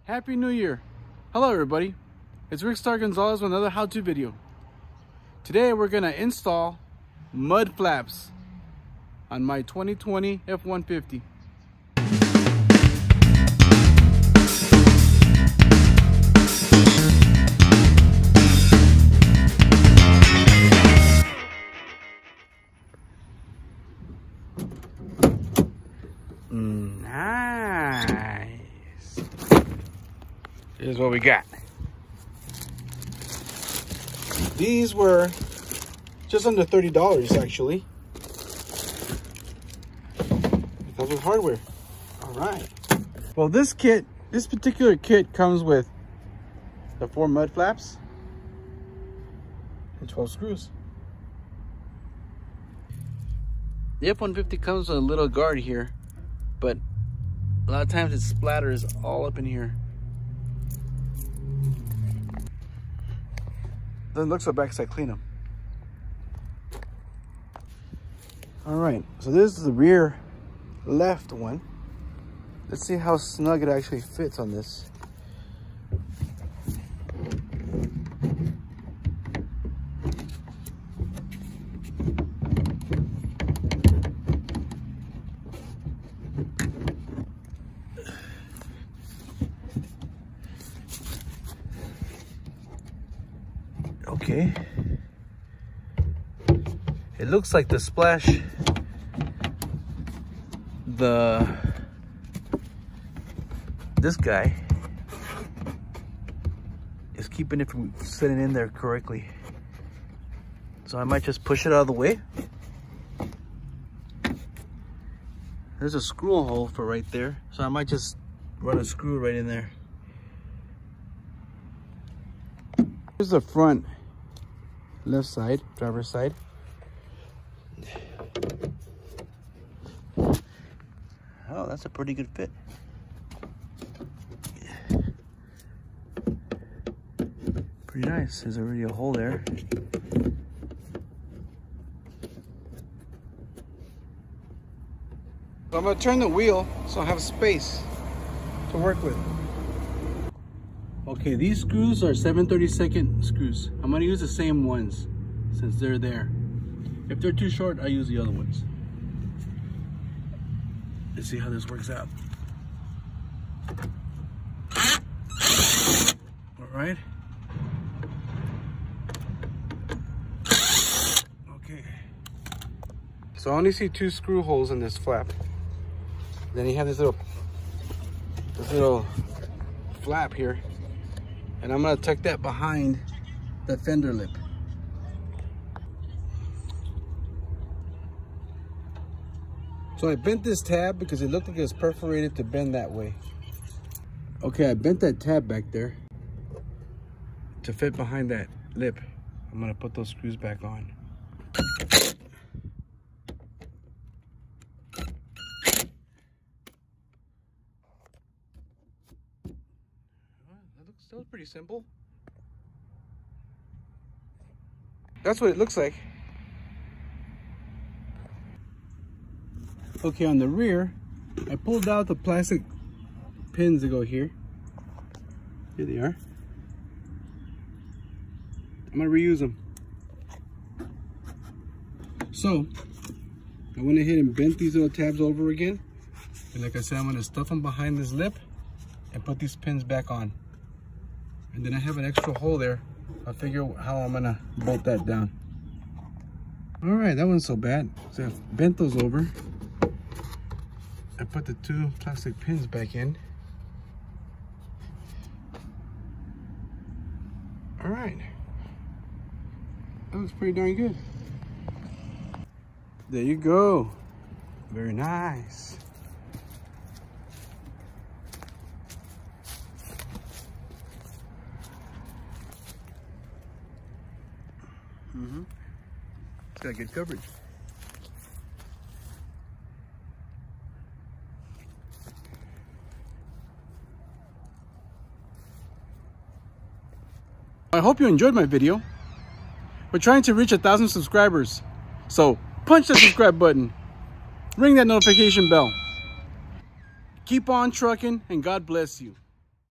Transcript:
Happy New Year! Hello everybody, it's Rick Star Gonzalez with another how-to video. Today we're gonna install mud flaps on my 2020 F-150. Nice. Here's what we got. These were just under $30 actually. That was hardware. All right. Well, this particular kit comes with the 4 mud flaps and 12 screws. The F-150 comes with a little guard here, but a lot of times it splatters all up in here. Doesn't look so bad because I clean them. All right, so this is the rear left one. Let's see how snug it actually fits on this. Okay, it looks like the splash, this guy is keeping it from sitting in there correctly. So I might just push it out of the way. There's a screw hole for right there, so I might just run a screw right in there. Here's the front left side, driver's side. Oh, that's a pretty good fit. Pretty nice. There's already a hole there. So I'm gonna turn the wheel so I have space to work with. Okay, these screws are 7/32 screws. I'm gonna use the same ones since they're there. If they're too short, I use the other ones. Let's see how this works out. All right. Okay. So I only see 2 screw holes in this flap. Then you have this little flap here. And I'm gonna tuck that behind the fender lip. So I bent this tab because it looked like it was perforated to bend that way. Okay, I bent that tab back there to fit behind that lip. I'm gonna put those screws back on. That was pretty simple. That's what it looks like. Okay, on the rear, I pulled out the plastic pins that go here. Here they are. I'm gonna reuse them. So, I went ahead and bent these little tabs over again. And like I said, I'm gonna stuff them behind this lip and put these pins back on. And then I have an extra hole there. I'll figure how I'm gonna bolt that down. All right, that wasn't so bad. So I bent those over. I put the 2 plastic pins back in. All right. That looks pretty darn good. There you go. Very nice. It's got good coverage. I hope you enjoyed my video. We're trying to reach 1,000 subscribers. So punch the subscribe button. Ring that notification bell. Keep on trucking and God bless you.